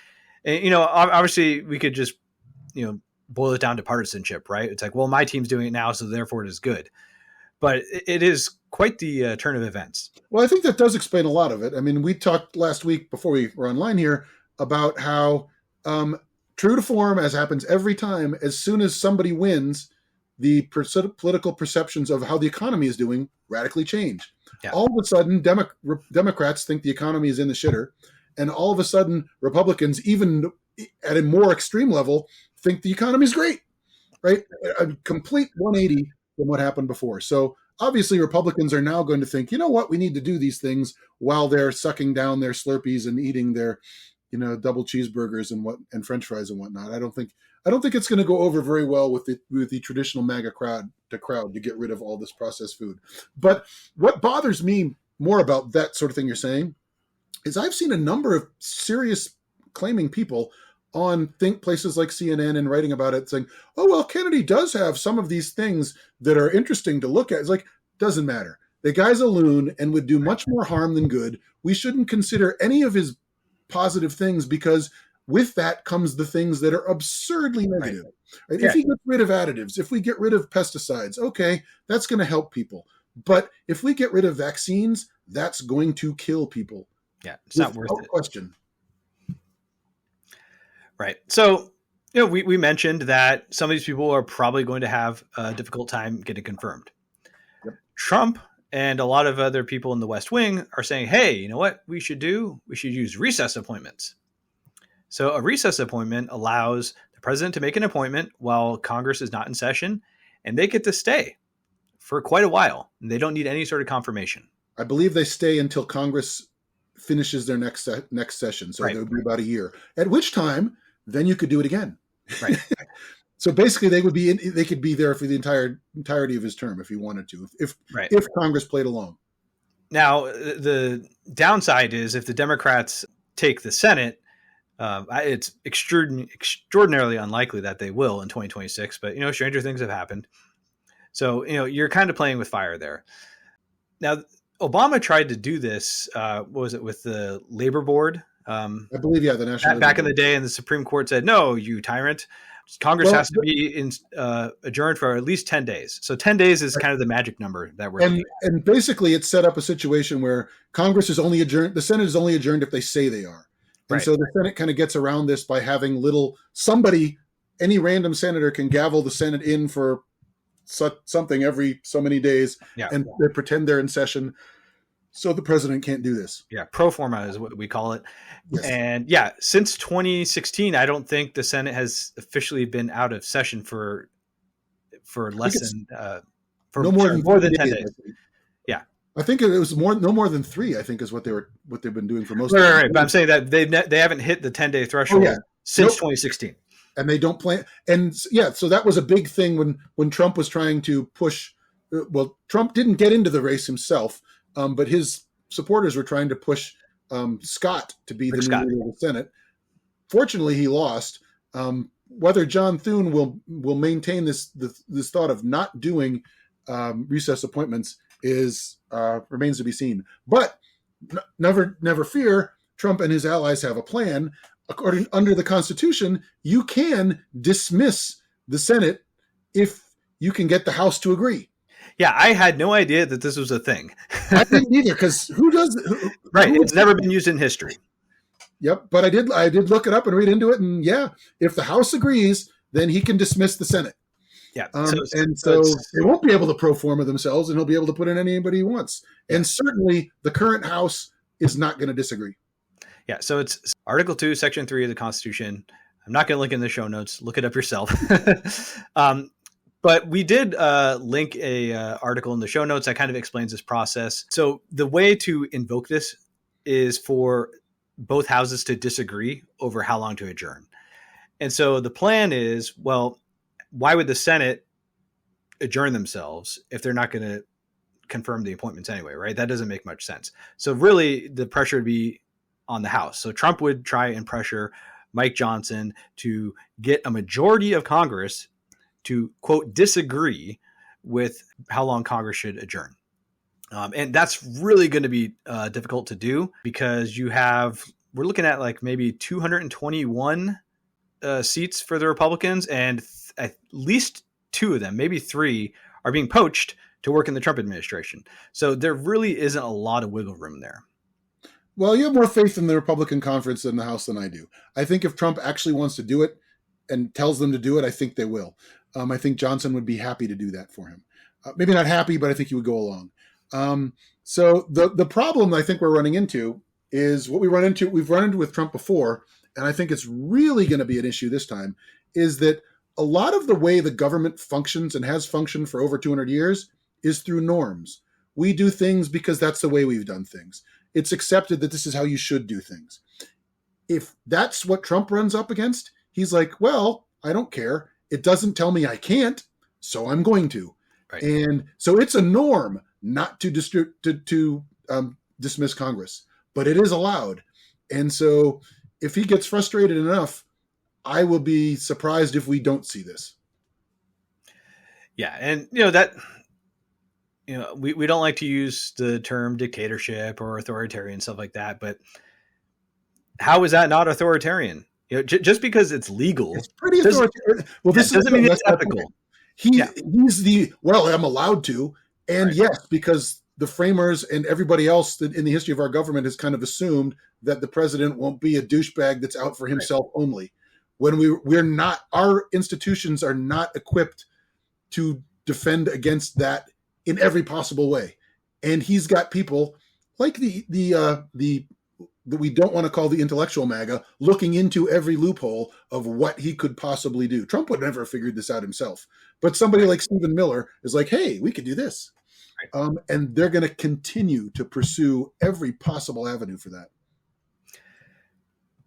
And, obviously we could just, boil it down to partisanship, right? It's like, well, my team's doing it now, so therefore it is good. But it is quite the turn of events. Well, I think that does explain a lot of it. I mean, we talked last week before we were online here about how, true to form, as happens every time, as soon as somebody wins, the political perceptions of how the economy is doing radically change. Yeah. All of a sudden, Democrats think the economy is in the shitter, and all of a sudden, Republicans, even at a more extreme level, think the economy is great, right? A complete 180 from what happened before. So obviously, Republicans are now going to think, you know what, we need to do these things while they're sucking down their Slurpees and eating their, double cheeseburgers and French fries and whatnot. I don't think it's going to go over very well with the traditional MAGA crowd to get rid of all this processed food. But what bothers me more about that sort of thing you're saying is I've seen a number of serious claiming people on places like CNN and writing about it saying, oh, well, Kennedy does have some of these things that are interesting to look at. It's like, doesn't matter. The guy's a loon and would do much more harm than good. We shouldn't consider any of his positive things because with that comes the things that are absurdly negative. Right? Yeah. If he gets rid of additives, if we get rid of pesticides, okay, that's going to help people. But if we get rid of vaccines, that's going to kill people. Yeah, it's not worth it. Question. Right. So, we mentioned that some of these people are probably going to have a difficult time getting confirmed. Yep. Trump and a lot of other people in the West Wing are saying, hey, you know what we should do? We should use recess appointments. So a recess appointment allows the president to make an appointment while Congress is not in session, and they get to stay for quite a while. And they don't need any sort of confirmation. I believe they stay until Congress finishes their next session. So it would be about a year, at which time then you could do it again. Right. So basically they could be there for the entirety of his term if he wanted to, if Congress played along. Now, the downside is if the Democrats take the Senate, it's extraordinarily unlikely that they will in 2026, but stranger things have happened. So, you're kind of playing with fire there. Now, Obama tried to do this, what was it, with the labor board? I believe, the National back in the day, and the Supreme Court said, no, you tyrant. Congress has to be adjourned for at least 10 days. So 10 days is kind of the magic number that we're looking at. And basically it set up a situation where Congress is only adjourned, the Senate is only adjourned if they say they are. And so the Senate kind of gets around this by having any random senator can gavel the Senate in for something every so many days, and they pretend they're in session. So the president can't do this. Yeah, pro forma is what we call it. Yes. And since 2016, I don't think the Senate has officially been out of session for less than more than 10 days. Yeah, I think it was no more than 3. I think is what they've been doing for most. Right. But I'm saying that they haven't hit the 10-day threshold since 2016, and they don't plan. And so that was a big thing when Trump was trying to push. Well, Trump didn't get into the race himself. But his supporters were trying to push Scott to be the new leader of the Senate. Fortunately, he lost. Whether John Thune will maintain this thought of not doing recess appointments remains to be seen. But never fear, Trump and his allies have a plan. Under the Constitution, you can dismiss the Senate if you can get the House to agree. Yeah, I had no idea that this was a thing. I didn't either, because who does? It's never been used in history. Yep, but I did look it up and read into it, and if the House agrees, then he can dismiss the Senate. Yeah, so they won't be able to pro forma themselves, and he'll be able to put in anybody he wants. Yeah. And certainly, the current House is not going to disagree. Yeah, so it's Article 2, Section 3 of the Constitution. I'm not going to link in the show notes. Look it up yourself. But we did link a article in the show notes that kind of explains this process. So the way to invoke this is for both houses to disagree over how long to adjourn. And so the plan is, well, why would the Senate adjourn themselves if they're not going to confirm the appointments anyway, right? That doesn't make much sense. So really the pressure would be on the House. So Trump would try and pressure Mike Johnson to get a majority of Congress to, quote, disagree with how long Congress should adjourn. And that's really going to be difficult to do because we're looking at like maybe 221 seats for the Republicans, and at least two of them, maybe three, are being poached to work in the Trump administration. So there really isn't a lot of wiggle room there. Well, you have more faith in the Republican conference in the House than I do. I think if Trump actually wants to do it and tells them to do it, I think they will. I think Johnson would be happy to do that for him. Maybe not happy, but I think he would go along. So the problem I think we're running into is what we've run into with Trump before, and I think it's really going to be an issue this time, is that a lot of the way the government functions and has functioned for over 200 years is through norms. We do things because that's the way we've done things. It's accepted that this is how you should do things. If that's what Trump runs up against, he's like, well, I don't care. It doesn't tell me I can't, so I'm going to. Right. And so it's a norm not to dismiss Congress, but it is allowed. And so if he gets frustrated enough, I will be surprised if we don't see this. Yeah, and we don't like to use the term dictatorship or authoritarian, stuff like that, but how is that not authoritarian? Just because it's legal, it's pretty authoritarian. Well, this doesn't mean it's ethical. He's I'm allowed to, and right. Yes, because the framers and everybody else in the history of our government has kind of assumed that the president won't be a douchebag that's out for himself right. Only. When we're not, our institutions are not equipped to defend against that in every possible way. And he's got people like the that we don't want to call the intellectual MAGA looking into every loophole of what he could possibly do. Trump would never have figured this out himself. But somebody like Stephen Miller is like, hey, we could do this. And they're going to continue to pursue every possible avenue for that.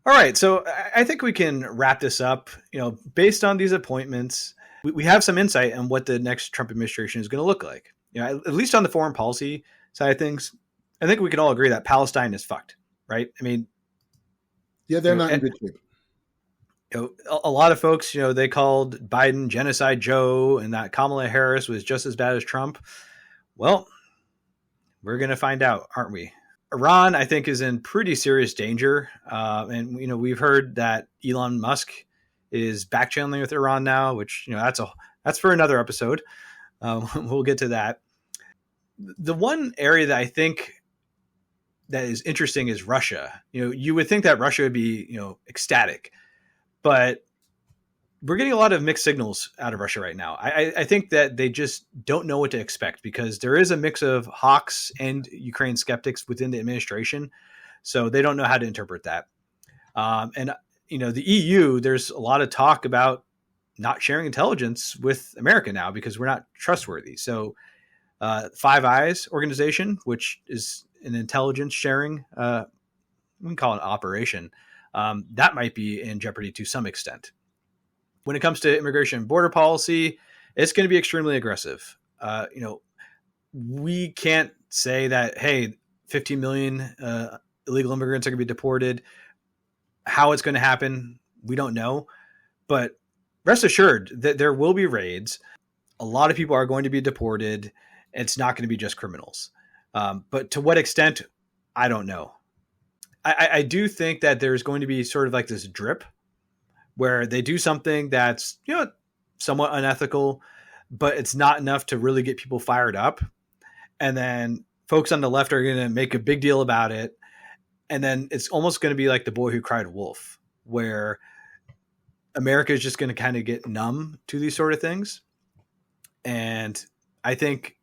All right. So I think we can wrap this up. Based on these appointments, we have some insight on what the next Trump administration is going to look like. At least on the foreign policy side of things, I think we can all agree that Palestine is fucked. Right? I mean, yeah, they're not in good shape. A lot of folks, they called Biden Genocide Joe, and that Kamala Harris was just as bad as Trump. Well, we're going to find out, aren't we? Iran, I think, is in pretty serious danger. And we've heard that Elon Musk is back channeling with Iran now, which, that's for another episode. We'll get to that. The one area that I think that is interesting is Russia. You would think that Russia would be, ecstatic, but we're getting a lot of mixed signals out of Russia right now. I think that they just don't know what to expect because there is a mix of hawks and Ukraine skeptics within the administration. So they don't know how to interpret that. And the EU, there's a lot of talk about not sharing intelligence with America now because we're not trustworthy. So Five Eyes organization, which is an intelligence sharing, we can call it an operation, that might be in jeopardy to some extent. When it comes to immigration and border policy, it's going to be extremely aggressive. We can't say that, hey, 15 million illegal immigrants are going to be deported. How it's going to happen, we don't know. But rest assured that there will be raids. A lot of people are going to be deported. It's not going to be just criminals. But to what extent, I don't know. I do think that there's going to be sort of like this drip where they do something that's, somewhat unethical, but it's not enough to really get people fired up. And then folks on the left are going to make a big deal about it. And then it's almost going to be like The Boy Who Cried Wolf, where America is just going to kind of get numb to these sort of things. And I think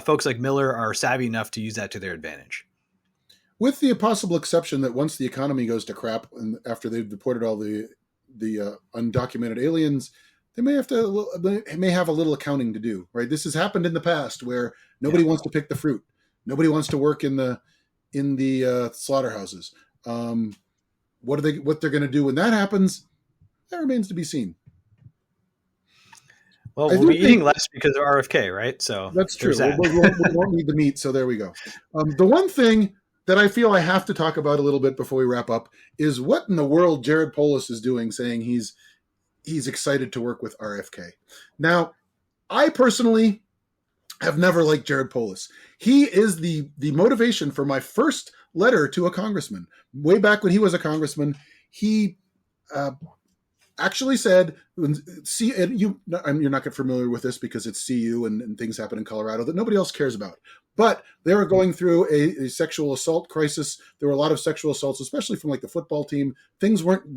folks like Miller are savvy enough to use that to their advantage. With the possible exception that once the economy goes to crap and after they've deported all the undocumented aliens, they may have a little accounting to do, right? This has happened in the past where nobody wants to pick the fruit. Nobody wants to work in the slaughterhouses. What they're going to do when that happens, that remains to be seen. Well, I we'll do be think eating less because of RFK, right? So that's there's true. that. We won't need the meat, so there we go. The one thing that I feel I have to talk about a little bit before we wrap up is what in the world Jared Polis is doing, saying he's excited to work with RFK. Now, I personally have never liked Jared Polis. He is the motivation for my first letter to a congressman. Way back when he was a congressman, he uh, actually said, see, and you're not familiar with this because it's CU and things happen in Colorado that nobody else cares about. But they were going through a sexual assault crisis. There were a lot of sexual assaults, especially from like the football team. Things weren't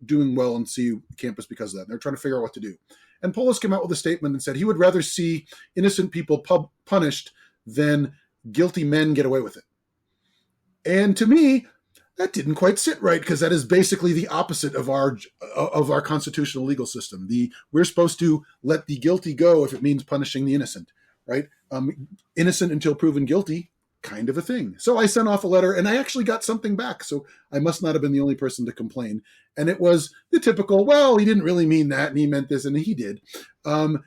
doing well on CU campus because of that. They're trying to figure out what to do. And Polis came out with a statement and said he would rather see innocent people punished than guilty men get away with it. And to me, that didn't quite sit right because that is basically the opposite of our constitutional legal system. We're supposed to let the guilty go if it means punishing the innocent, right? Innocent until proven guilty, kind of a thing. So I sent off a letter, and I actually got something back. So I must not have been the only person to complain. And it was the typical, well, he didn't really mean that, and he meant this, and he did. And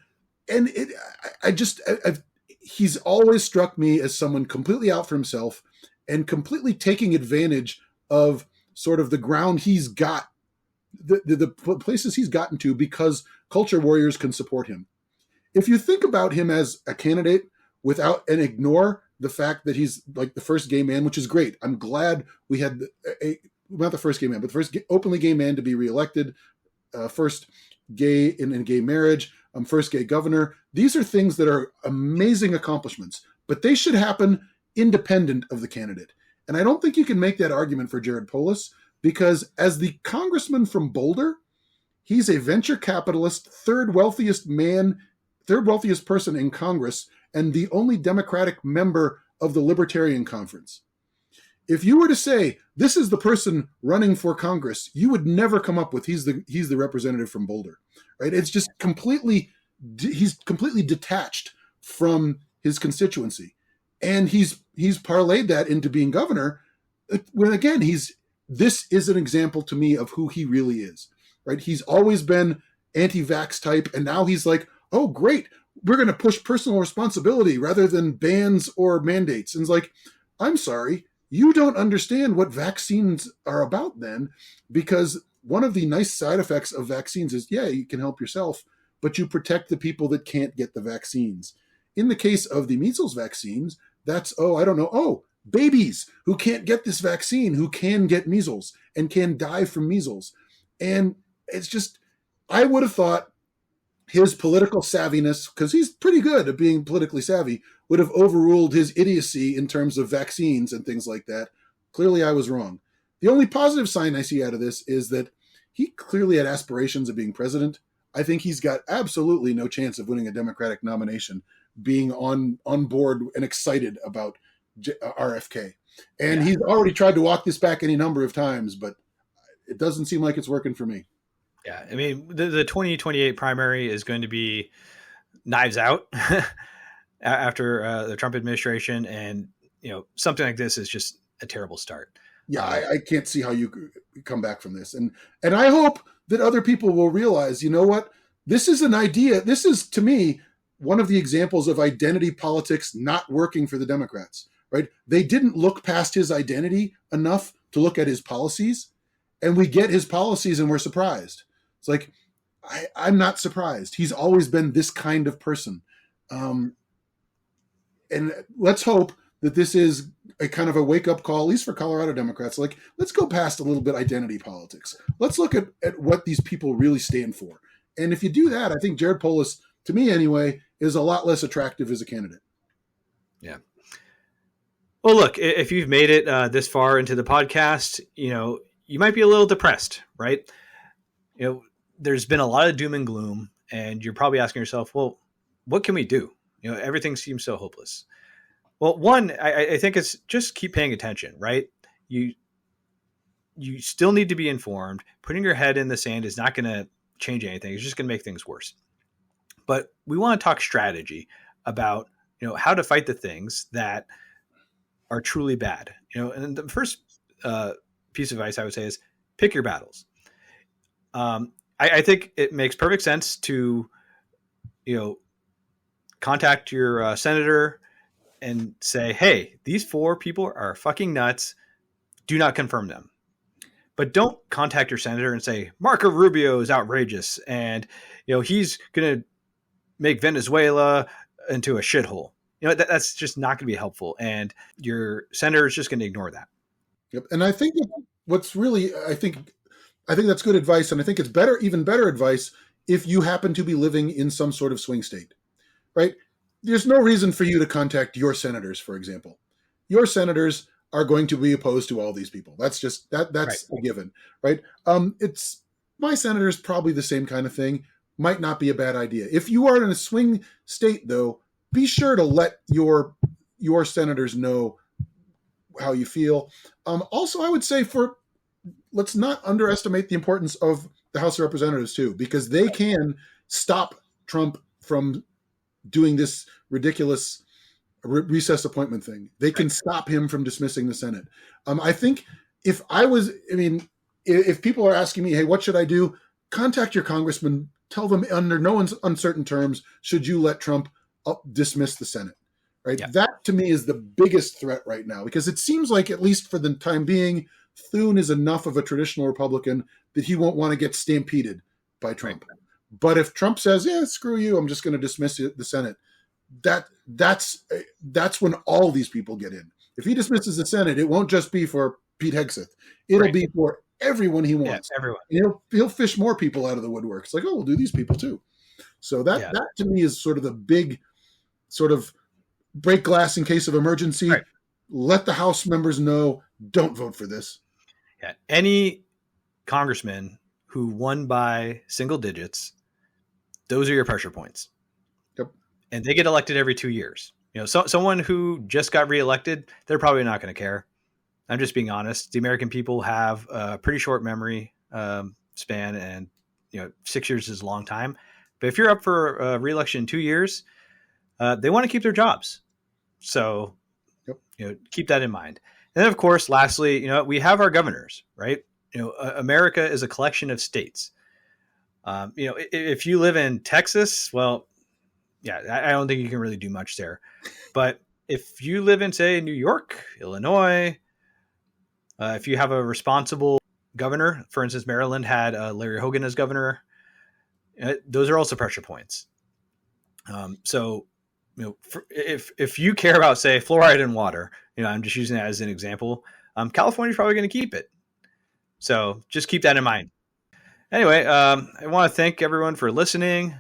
he's always struck me as someone completely out for himself and completely taking advantage of sort of the ground he's got, the places he's gotten to because culture warriors can support him. If you think about him as a candidate without and ignore the fact that he's like the first gay man, which is great. I'm glad we had not the first gay man, but the first openly gay man to be reelected, first gay in gay marriage, first gay governor. These are things that are amazing accomplishments, but they should happen independent of the candidate. And I don't think you can make that argument for Jared Polis because as the congressman from Boulder, he's a venture capitalist, third wealthiest person in Congress, and the only Democratic member of the Libertarian Conference. If you were to say, this is the person running for Congress, you would never come up with he's the representative from Boulder, right? It's just he's completely detached from his constituency. And he's parlayed that into being governor. When again, this is an example to me of who he really is, right? He's always been anti-vax type, and now he's like, oh, great, we're going to push personal responsibility rather than bans or mandates. And it's like, I'm sorry, you don't understand what vaccines are about then, because one of the nice side effects of vaccines is, yeah, you can help yourself, but you protect the people that can't get the vaccines. In the case of the measles vaccines, that's, babies who can't get this vaccine, who can get measles and can die from measles. And it's just, I would have thought his political savviness, because he's pretty good at being politically savvy, would have overruled his idiocy in terms of vaccines and things like that. Clearly, I was wrong. The only positive sign I see out of this is that he clearly had aspirations of being president. I think he's got absolutely no chance of winning a Democratic nomination being on board and excited about RFK. And he's already tried to walk this back any number of times, but it doesn't seem like it's working for me. Yeah, I mean, the 2028 primary is going to be knives out after the Trump administration, and something like this is just a terrible start. Yeah, I can't see how you come back from this, and I hope that other people will realize, you know what, this is an idea. This is, to me, one of the examples of identity politics not working for the Democrats. Right? They didn't look past his identity enough to look at his policies, and we get his policies and we're surprised. It's like, I'm not surprised. He's always been this kind of person. And let's hope that this is a kind of a wake-up call, at least for Colorado Democrats. Like, let's go past a little bit identity politics. Let's look at what these people really stand for. And if you do that, I think Jared Polis, to me anyway, is a lot less attractive as a candidate. Yeah. Well, look, if you've made it this far into the podcast, you might be a little depressed, right? There's been a lot of doom and gloom, and you're probably asking yourself, well, what can we do? Everything seems so hopeless. Well, one, I think it's just keep paying attention, right? You still need to be informed. Putting your head in the sand is not going to change anything. It's just going to make things worse. But we want to talk strategy about, how to fight the things that are truly bad. And the first piece of advice I would say is pick your battles. I think it makes perfect sense to contact your senator and say, hey, these 4 people are fucking nuts. Do not confirm them. But don't contact your senator and say, Marco Rubio is outrageous and, he's going to make Venezuela into a shithole. That's just not going to be helpful. And your senator is just going to ignore that. Yep. And I think what's really, I think that's good advice. And I think it's even better advice if you happen to be living in some sort of swing state, right? There's no reason for you to contact your senators, for example. Your senators are going to be opposed to all these people. That's just that's right. A given, right? It's my senator's probably the same kind of thing. Might not be a bad idea. If you are in a swing state, though, be sure to let your senators know how you feel. Also, I would say let's not underestimate the importance of the House of Representatives too, because they can stop Trump from doing this ridiculous recess appointment thing. They can stop him from dismissing the Senate. I think if people are asking me, hey, what should I do? Contact your congressman. Tell them under no uncertain terms should you let Trump dismiss the Senate. Right? Yeah. That to me is the biggest threat right now, because it seems like, at least for the time being, Thune is enough of a traditional Republican that he won't want to get stampeded by Trump. Right. But if Trump says, yeah, screw you, I'm just going to dismiss the Senate, that's when all these people get in. If he dismisses the Senate, it won't just be for Pete Hegseth. It'll be for everyone he wants. Yeah, everyone. He'll fish more people out of the woodwork. It's like, oh, we'll do these people too. So that to me is sort of the big sort of break glass in case of emergency. Right. Let the House members know, don't vote for this. Yeah. Any congressman who won by single digits, those are your pressure points. Yep. And they get elected every 2 years. Someone who just got reelected, they're probably not going to care. I'm just being honest. The American people have a pretty short memory span, and 6 years is a long time. But if you're up for reelection in 2 years, they want to keep their jobs. So, keep that in mind. And then, of course, lastly, we have our governors, right? America is a collection of states. If you live in Texas, well, yeah, I don't think you can really do much there. But if you live in, say, New York, Illinois, if you have a responsible governor, for instance, Maryland had Larry Hogan as governor, those are also pressure points. So, if you care about, say, fluoride in water, I'm just using that as an example, California's probably going to keep it. So just keep that in mind. Anyway, I want to thank everyone for listening.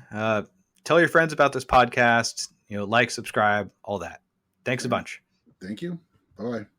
Tell your friends about this podcast, like, subscribe, all that. Thanks a bunch. Thank you. Bye-bye.